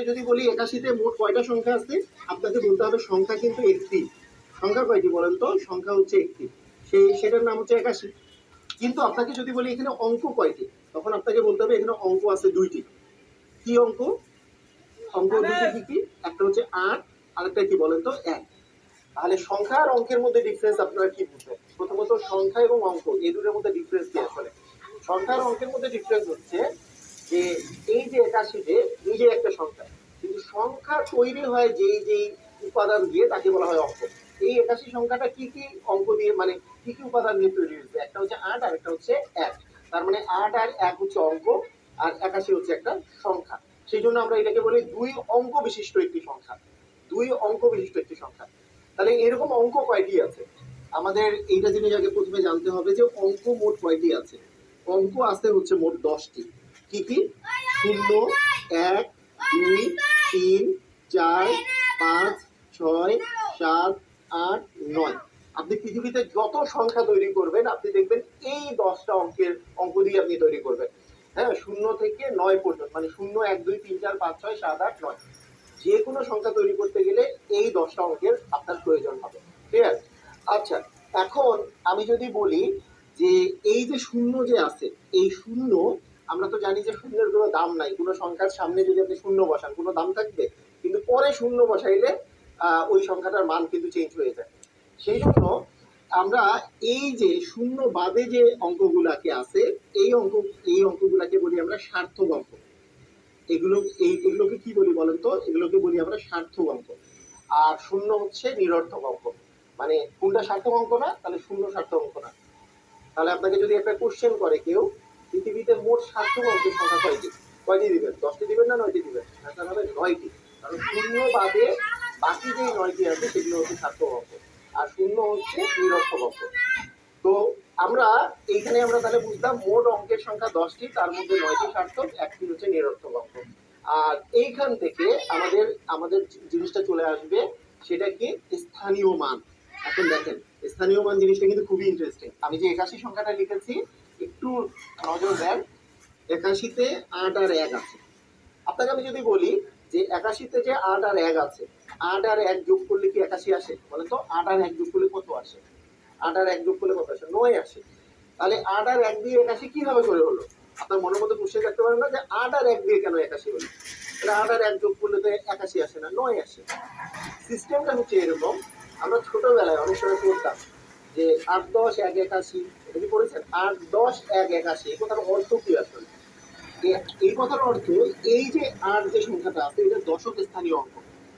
আপনাকে যদি বলি 81-তে মোট কয়টা সংখ্যা আছে, আপনাকে বলতে হবে সংখ্যা কিন্তু একটি। সংখ্যা কয়টি বলেন তো? সংখ্যা হচ্ছে একটি, সেটার নাম হচ্ছে 81। কিন্তু আপনাকে যদি বলি এখানে অঙ্ক কয়টি, তখন আপনাকে বলতে হবে এখানে অঙ্ক আছে দুইটি। কি অঙ্ক? অঙ্ক দুইটি কি কি? একটা হচ্ছে 8, আরেকটা কি বলেন তো? 1। তাহলে সংখ্যা আর অঙ্কের মধ্যে ডিফারেন্স আপনারা কি বুঝবেন? প্রথমত সংখ্যা এবং অঙ্ক এই দুটোর মধ্যে ডিফারেন্স কি আসলে? সংখ্যা আর অঙ্কের মধ্যে ডিফারেন্স হচ্ছে যে এই যে 81 নিজে একটা সংখ্যা, কিন্তু সংখ্যা তৈরি হয় যেই উপাদান দিয়ে তাকে বলা হয় অঙ্ক। এই 81 সংখ্যাটা কি কি অঙ্ক দিয়ে, মানে কি কি উপাদান দিয়ে তৈরি হয়েছে? একটা হচ্ছে 8 আর একটা হচ্ছে 1। তার মানে 8 আর 1 হচ্ছে অঙ্ক, আর 81 হচ্ছে একটা সংখ্যা। সেই জন্য আমরা এটাকে বলি দুই অঙ্ক বিশিষ্ট একটি সংখ্যা। দুই অঙ্ক বিশিষ্ট একটি সংখ্যা। তাহলে এরকম অঙ্ক কয়টি আছে? আমাদের এইটা জিনিস আগে প্রথমে জানতে হবে যে অঙ্ক মোট কয়টি আছে। অঙ্ক আছে হচ্ছে মোট 10টি। কি কি? 0, 1, 2, 3, 4, 5, 6, 7, 8, 9। আপনি পৃথিবীতে যত সংখ্যা তৈরি করবেন আপনি দেখবেন এই 10টা অঙ্ক দিয়ে আপনি তৈরি করবেন। হ্যাঁ, 0 থেকে 9 পর্যন্ত, মানে 0, 1, 2, 3, 4, 5, 6, 7, 8, 9। যে কোনো সংখ্যা তৈরি করতে গেলে এই 10টা অঙ্কের আপনার প্রয়োজন হবে। ঠিক আছে? আচ্ছা, এখন আমি যদি বলি যে এই যে শূন্য যে আছে, এই শূন্য, আমরা তো জানি যে শূন্যের কোনো দাম নাই। কোনো সংখ্যার সামনে যদি আপনি শূন্য বসান কোনো দাম থাকবে, কিন্তু পরে শূন্য বসাইলে ওই সংখ্যাটার মান কিন্তু চেঞ্জ হয়ে যায়। সেই জন্য আমরা এই যে শূন্য বাদে যে অঙ্কগুলাকে আছে, এই অঙ্কগুলাকে বলি আমরা সার্থক অঙ্ক। এগুলোকে কি বলি বলেন তো? এগুলোকে বলি আমরা সার্থক অঙ্ক। আর শূন্য হচ্ছে নিরর্থক অঙ্ক। মানে কোনটা সার্থক অঙ্ক না? তাহলে শূন্য সার্থক অঙ্ক না। তাহলে আপনাকে যদি একটা কোশ্চেন করে কেউ, পৃথিবীতে মোট সার্থক অঙ্কের সংখ্যা কয়টি? কয়টি দিবেন? 10টি দিবেন না 9টি দিবেন? অ্যান্সার হবে 9টি। কারণ শূন্য বাদে বাকি যে 9টি আছে সেগুলো হচ্ছে সার্থক অঙ্ক, আর শূন্য হচ্ছে নিরর্থক অঙ্ক। তো আমরা এইখানে আমরা তাহলে বুঝলাম মোট অঙ্কের সংখ্যা 10টি, তার মধ্যে 9টি সার্থক, একটি হচ্ছে নিরর্থক অঙ্ক। আর এইখান থেকে আমাদের আমাদের জিনিসটা চলে আসবে, সেটা কি? স্থানীয় মান। এখন দেখেন, স্থানীয় মান জিনিসটা কিন্তু খুবই ইন্টারেস্টিং। আমি যে 81 সংখ্যাটা লিখেছি, একটু নজর দেন। 81-তে 8 আর 1 আছে। আপনাকে আমি যদি বলি যে 81-তে যে 8 আর 1 আছে, 8 আর 1 যোগ করলে কি 81 আসে? বলে তো 8 আর 1 যোগ করলে কত আসে? 8 আর 1 যোগ করলে কত আসে? 9 আসে। তাহলে 8 আর 1 দিয়ে 81 কিভাবে করে হলো? আপনার মনের মধ্যে কোশ্চেন রাখতে পারেন না যে 8 আর 1 দিয়ে কেন 81 হলো? 8 আর 1 যোগ করলে তো 81 আসে না, 9 আসে। সিস্টেমটা হচ্ছে এরকম, আমরা ছোটবেলায় অনেক সময় পড়তাম যে 8, 10, 1, 81। এটা কি পড়েছেন? 8, 10, 1, 81। এই কথার অর্থ কি আসলে? এই কথার অর্থ, এই যে 8 যে সংখ্যাটা আছে এটা দশক স্থানীয় অঙ্ক।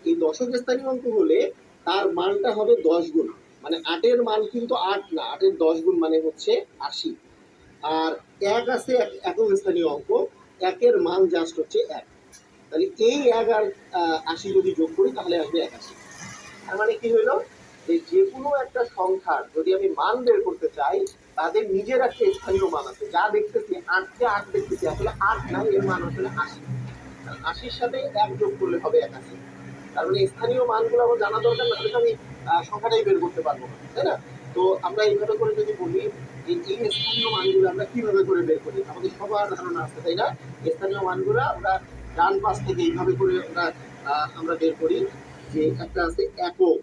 এই দশক স্থানীয় অঙ্ক হলে তার মানটা হবে 10 গুণ। মানে 8-এর মান কিন্তু 8 না, 8-এর 10 গুণ মানে হচ্ছে 80। আর 1 আছে একক স্থানীয় অঙ্ক, 1-এর মান জাস্ট হচ্ছে 1। তাহলে এই 1 আর 80 যদি যোগ করি তাহলে আসবে 81। তার মানে কি হইলো? যে কোনো একটা সংখ্যার যদি আমি মান বের করতে চাই, তাদের নিজের একটা স্থানীয় মান আছে। যা দেখতেছি 8-কে 8 দেখতেছি, আসলে 8 না, এর মান আসলে 80। 80-র সাথে 1 যোগ করলে হবে 81। তার মানে স্থানীয় মানগুলো আমার জানা দরকার, না হলে আমি সংখ্যাটাই বের করতে পারবো না, তাই না? তো আমরা এইভাবে করে যদি বলি যে এই স্থানীয় মানগুলো আমরা কিভাবে করে বের করি, আমাদের সবার ধারণা আছে, তাই না? স্থানীয় মানগুলো আমরা ডান পাশ থেকে এইভাবে করে আমরা বের করি যে একটা আছে একক,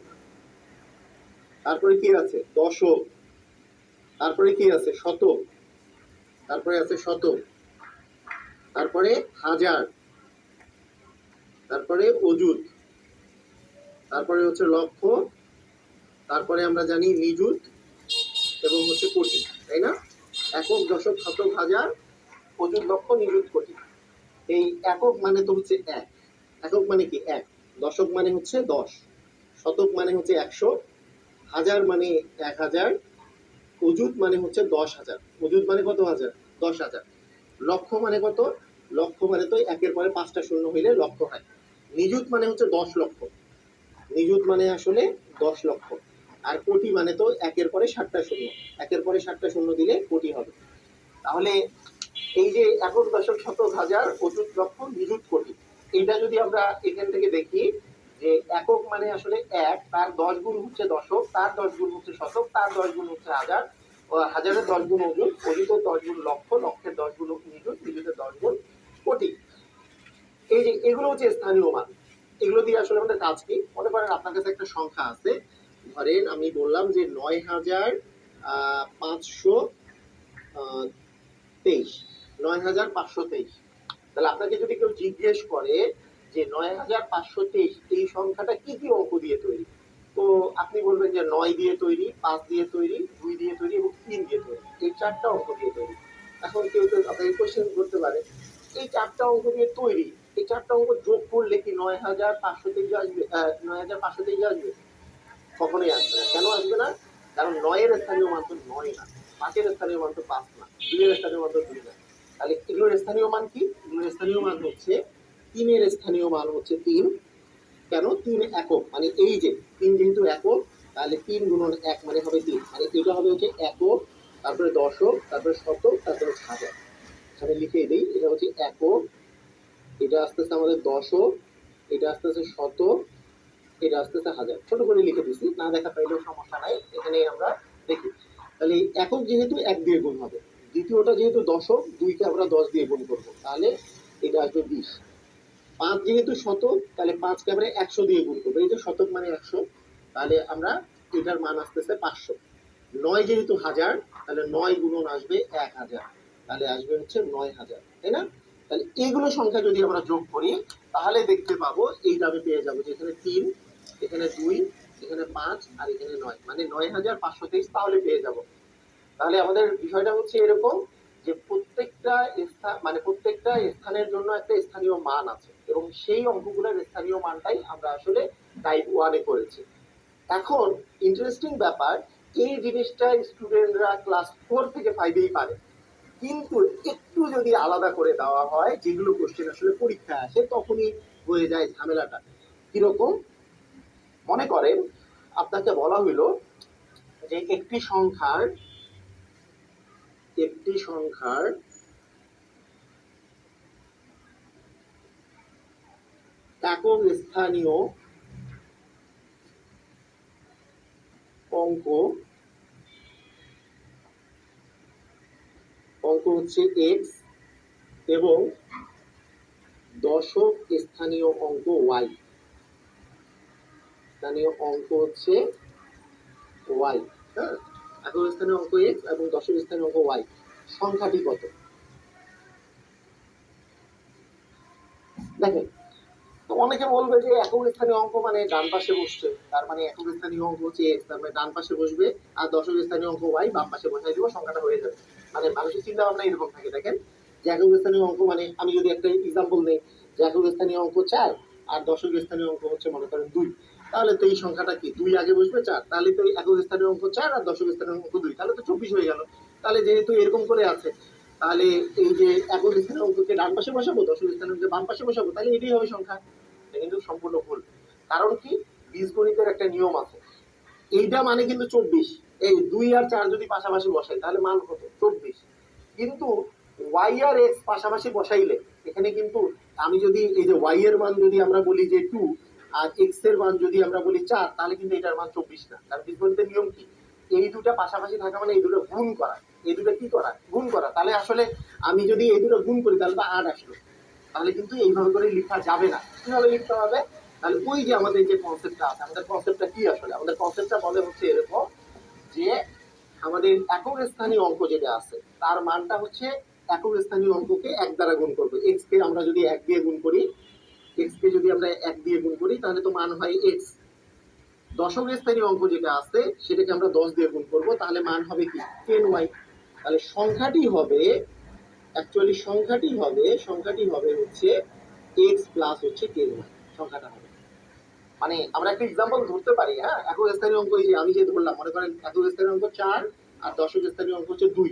তারপরে কি আছে দশক, তারপরে কি আছে শতক, তারপরে আছে শতক, তারপরে হাজার, তারপরে অযুত, তারপরে হচ্ছে লক্ষ, তারপরে আমরা জানি নিযুত, এবং হচ্ছে কোটি, তাই না? একক, দশক, শতক, হাজার, অযুত, লক্ষ, নিযুত, কোটি। এই একক মানে তো হচ্ছে 1। একক মানে কি? 1। দশক মানে হচ্ছে 10, শতক মানে হচ্ছে 100, হাজার মানে 1000, অযুত মানে হচ্ছে 10,000। অযুত মানে কত হাজার? 10,000। লক্ষ মানে কত? লক্ষ মানে তো 1-এর পরে 5টা শূন্য হইলে লক্ষ হয়। নিযুত মানে হচ্ছে 10 লক্ষ। নিযুত মানে আসলে 10 লক্ষ। আর কোটি মানে তো 1-এর পরে 7টা শূন্য, 1-এর পরে 7টা শূন্য দিলে কোটি হবে। তাহলে এই যে একক, দশক, শতক, হাজার, অযুত, লক্ষ, নিযুত, কোটি, এইটা যদি আমরা এখান থেকে দেখি যে একক মানে আসলে 1, তার 10 গুণ হচ্ছে দশক, তার 10 গুণ হচ্ছে শতক, তার 10 গুণ হচ্ছে হাজার, হাজারের 10 গুণ অযুত, অযুতের 10 গুণ লক্ষ, লক্ষের 10 গুণ নিযুত, নিযুতের 10 গুণ কোটি। এই যে এগুলো হচ্ছে স্থানীয় মান। এগুলো দিয়ে আসলে আমাদের কাজ কি? মনে করেন আপনার কাছে একটা সংখ্যা আছে, ধরেন আমি বললাম যে 9,523, 9,523। তাহলে আপনাকে যদি কেউ জিজ্ঞেস করে যে 9,523 এই সংখ্যাটা কি কি অঙ্ক দিয়ে তৈরি, তো আপনি বলবেন যে 9 দিয়ে তৈরি, 5 দিয়ে তৈরি, 2 দিয়ে তৈরি এবং 3 দিয়ে তৈরি, এই চারটা অঙ্ক দিয়ে তৈরি। এখন কেউ কেউ আপনাকে কোয়েশ্চেন করতে পারে, এই চারটা অঙ্ক দিয়ে তৈরি, এই চারটা অঙ্ক যোগ করলে কি 9,523 আসবে? 9,523 আসবে? কখনোই আসবে না। কেন আসবে না? কারণ 9 এর স্থানীয় মান তো 9 না, 5 এর স্থানীয় মান তো 5 না, 2 এর স্থানীয় মান তো 2 না। তাহলে এগুলোর স্থানীয় মান কি? এগুলোর স্থানীয় মান হচ্ছে 3 এর স্থানীয় মান হচ্ছে 3। কেন? 3 একক, মানে এই যে 3 যেহেতু একক, তাহলে 3 গুণন 1 মানে হবে 3, মানে এটা হবে হচ্ছে একক, তারপরে দশক, তারপরে শতক, তারপরে হাজার। আমি লিখে দিই, এটা হচ্ছে একক, এটা আসতেছে আমাদের দশক, এটা আসতেছে শতক, এটা আসতেছে হাজার। ছোট করে লিখে দিচ্ছি, না দেখা পাইলেও সমস্যা নাই, এখানে আমরা দেখি। তাহলে একক যেহেতু 1 দিয়ে গুণ হবে, দ্বিতীয়টা যেহেতু দশক, 2কে আমরা 10 দিয়ে গুণ করবো, তাহলে এটা আসবে 20। 5 যেহেতু শতক, তাহলে 5কে আমরা 100 দিয়ে গুণ করবো, এই যে শতক মানে 100, তাহলে আমরা এটার মান আসতেছে 500। 9 যেহেতু হাজার, তাহলে 9 গুণন আসবে 1000, তাহলে আসবে হচ্ছে 9000, তাই না? তাহলে এইগুলো সংখ্যা যদি আমরা যোগ করি, তাহলে দেখতে পাবো এইটা আমি পেয়ে যাবো যে এখানে 3, এখানে 2, এখানে 5 আর এখানে 9, মানে 9523 তাহলে পেয়ে যাব। তাহলে আমাদের বিষয়টা হচ্ছে এরকম যে প্রত্যেকটা স্থান, মানে প্রত্যেকটা স্থানের জন্য একটা স্থানীয় মান আছে এবং সেই অঙ্কগুলোর স্থানীয় মানটাই আমরা আসলে টাইপ 1-এ করেছি। এখন ইন্টারেস্টিং ব্যাপার, এই জিনিসটা স্টুডেন্টরা ক্লাস 4 থেকে 5-এই পারে, কিন্তু একটু যদি আলাদা করে দেওয়া হয়, যেগুলো কোশ্চেন আসলে পরীক্ষায় আসে, তখনই হয়ে যায় ঝামেলাটা। কিরকম? মনে করেন আপনাকে বলা হইলো যে একটি সংখ্যার একক স্থানীয় অঙ্ক হচ্ছে x এবং দশক স্থানীয় অঙ্ক y। স্থানীয় অঙ্ক হচ্ছে y, হ্যাঁ, একক স্থানীয় অঙ্ক x এবং দশক স্থানীয় অঙ্ক y। সংখ্যাটি কত? দেখেন, তো অনেকে বলবে যে একক স্থানীয় অঙ্ক মানে ডান পাশে বসছে, তার মানে একক স্থানীয় অঙ্ক হচ্ছে x, তার মানে ডান পাশে বসবে, আর দশক স্থানীয় অঙ্ক y বাম পাশে বসাই দিব, সংখ্যাটা হয়ে যাবে। মানে মানুষের চিন্তা ভাবনা এরকম থাকে। দেখেন, যে একক স্থানীয় অঙ্ক মানে আমি যদি একটা এক্সাম্পল নেই, যে একক স্থানীয় অঙ্ক 4 আর দশক স্থানীয় অঙ্ক হচ্ছে মনে করেন 2, তাহলে তো এই সংখ্যাটা কি 2 আগে বসবে 4, তাহলে তো একক স্থানীয় অঙ্ক 4 আর দশক স্থানীয় অঙ্ক 2, তাহলে তো 24 হয়ে গেল। তাহলে যেহেতু এরকম করে আছে, তাহলে এই যে একক স্থানীয় অঙ্ককে ডান পাশে বসাবো, দশক স্থানীয় অঙ্ককে বাম পাশে বসাবো, তাহলে এটাই হবে সংখ্যা। কিন্তু সম্পূর্ণ ভুল। কারণ কি? বীজগণিতের একটা নিয়ম আছে, এইটা মানে কিন্তু 24। এই 2 আর 4 যদি পাশাপাশি বসাই তাহলে মান কত? 24। কিন্তু y আর x পাশাপাশি বসাইলে এখানে কিন্তু আমি যদি এই যে y এর মান যদি আমরা বলি যে 2 আর x এর মান যদি আমরা বলি 4, তাহলে কিন্তু এটার মান 24 না। কারণ বীজগণিতের নিয়ম কি? এই দুটা পাশাপাশি থাকা মানে এই দুটো গুণ করা, এই দুটো কি করা? গুণ করা। তাহলে আসলে আমি যদি এই দুটো গুণ করি তাহলে তো 8 আসলো। তাহলে কিন্তু এইভাবে করে লেখা যাবে না। কিভাবে লিখতে হবে? তাহলে ওই যে আমাদের যে কনসেপ্টটা আছে, আমাদের কনসেপ্টটা কি আসলে? আমাদের কনসেপ্টটা বলে হচ্ছে এরকম যে আমাদের একক স্থানীয় অঙ্ক যেটা আছে তার মানটা হচ্ছে একক স্থানীয় অঙ্ককে 1 দ্বারা গুণ করবো। এক্স কে আমরা যদি 1 দিয়ে গুণ করি, এক্স কে যদি আমরা 1 দিয়ে গুণ করি তাহলে তো মান হয় এক্স। দশক স্থানীয় অঙ্ক যেটা আছে সেটাকে আমরা 10 দিয়ে গুণ করবো, তাহলে মান হবে কি 10y। তাহলে সংখ্যাটি হবে, অ্যাকচুয়ালি সংখ্যাটি হবে হচ্ছে x প্লাস হচ্ছে 10y। সংখ্যাটা হবে, মানে আমরা একটা এক্সাম্পল ধরতে পারি। হ্যাঁ, একক স্থানীয় অঙ্ক এই যে আমি যে ধরলাম, মনে করেন একক স্থানীয় অঙ্ক 4 আর দশক স্থানীয় অঙ্ক হচ্ছে 2।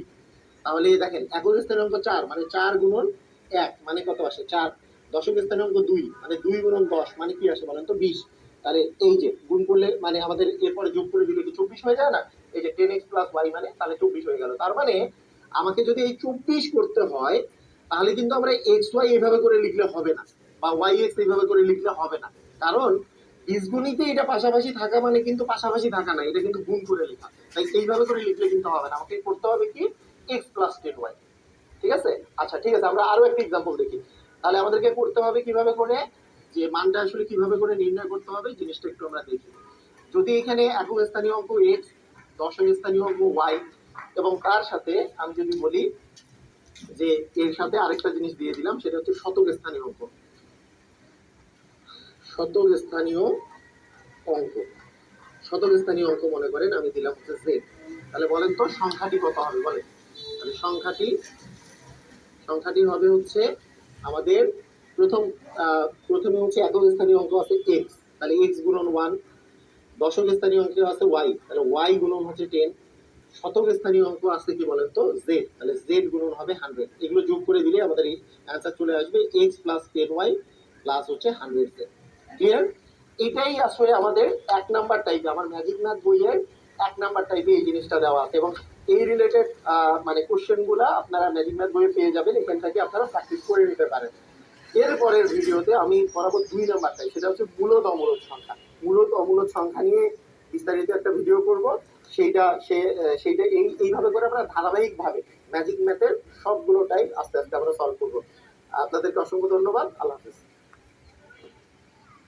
তাহলে দেখেন, একক স্থানীয় অঙ্ক 4 মানে 4 গুণন 1 মানে কত আসে? 4। দশক স্থানীয় অঙ্ক 2 মানে 2 গুণন 10 মানে কি আসে বলেন তো? 20। তাহলে এই যে গুণ করলে মানে আমাদের এরপরে যোগ করে দিলে কি 24 হয়ে যায় না? এই যে 10x প্লাস y মানে তাহলে 24 হয়ে গেল। তার মানে আমাকে যদি এই 24 করতে হয়, তাহলে কিন্তু আমরা x y এইভাবে করে লিখলে হবে না, বা y x এইভাবে করে লিখলে হবে না। কারণ বীজগণিতে এটা পাশাপাশি থাকা মানে কিন্তু পাশাপাশি থাকা না, এটা কিন্তু গুণ করে লেখা। তাই এইভাবে করে লিখলে কিন্তু হবে না, আমাকে করতে হবে কি x প্লাস 10y। ঠিক আছে? আচ্ছা ঠিক আছে, আমরা আরো একটা এক্সাম্পল দেখি। তাহলে আমাদেরকে করতে হবে কিভাবে করে, যে মানটা আসলে কিভাবে করে নির্ণয় করতে হবে জিনিসটা একটু আমরা দেখি। যদি এখানে একক স্থানীয় অঙ্ক এক্স, দশম স্থানীয় অঙ্ক ওয়াই, এবং তার সাথে আমি যদি বলি যে এর সাথে আরেকটা জিনিস দিয়ে দিলাম, সেটা হচ্ছে শতক স্থানীয় অঙ্ক। শতক স্থানীয় অঙ্ক, শতক স্থানীয় অঙ্ক মনে করেন আমি দিলাম হচ্ছে জেড। তাহলে বলেন তো সংখ্যাটি কত হবে বলেন। তাহলে সংখ্যাটি হবে হচ্ছে আমাদের প্রথমে হচ্ছে একক স্থানীয় অঙ্ক আছে এক্স, তাহলে এক্স গুণন ওয়ান। দশক স্থানীয় অঙ্ক আছে ওয়াই, তাহলে ওয়াই গুণন হচ্ছে 10। শতক স্থানীয় অঙ্ক আছে কি বলেন তো জেড, তাহলে জেড গুণন হবে 100। এগুলো যোগ করে দিলে আমাদের এই অ্যান্সার চলে আসবে এক্স প্লাস 10y প্লাস হচ্ছে 100z। ক্লিয়ার? এটাই আসলে আমাদের 1 নাম্বার টাইপে, আমার ম্যাজিক ম্যাথ বইয়ের 1 নাম্বার টাইপে এই জিনিসটা দেওয়া আছে, এবং এই রিলেটেড মানে কোশ্চেন গুলা আপনারা ম্যাজিক ম্যাথ বইয়ে পেয়ে যাবেন, এখান থেকে আপনারা প্র্যাকটিস করে নিতে পারেন। এরপরের ভিডিওতে আমি পড়াবো 2 নাম্বার টাইপ, সেটা হচ্ছে মূলত অমূলত সংখ্যা। মূলত অমূলত সংখ্যা নিয়ে বিস্তারিত একটা ভিডিও করব। সেইটা এইভাবে করে আমরা ধারাবাহিক ভাবে ম্যাজিক ম্যাথের সবগুলো টাইপ আস্তে আস্তে আমরা সলভ করবো। আপনাদেরকে অসংখ্য ধন্যবাদ। আল্লাহ হাফিজ।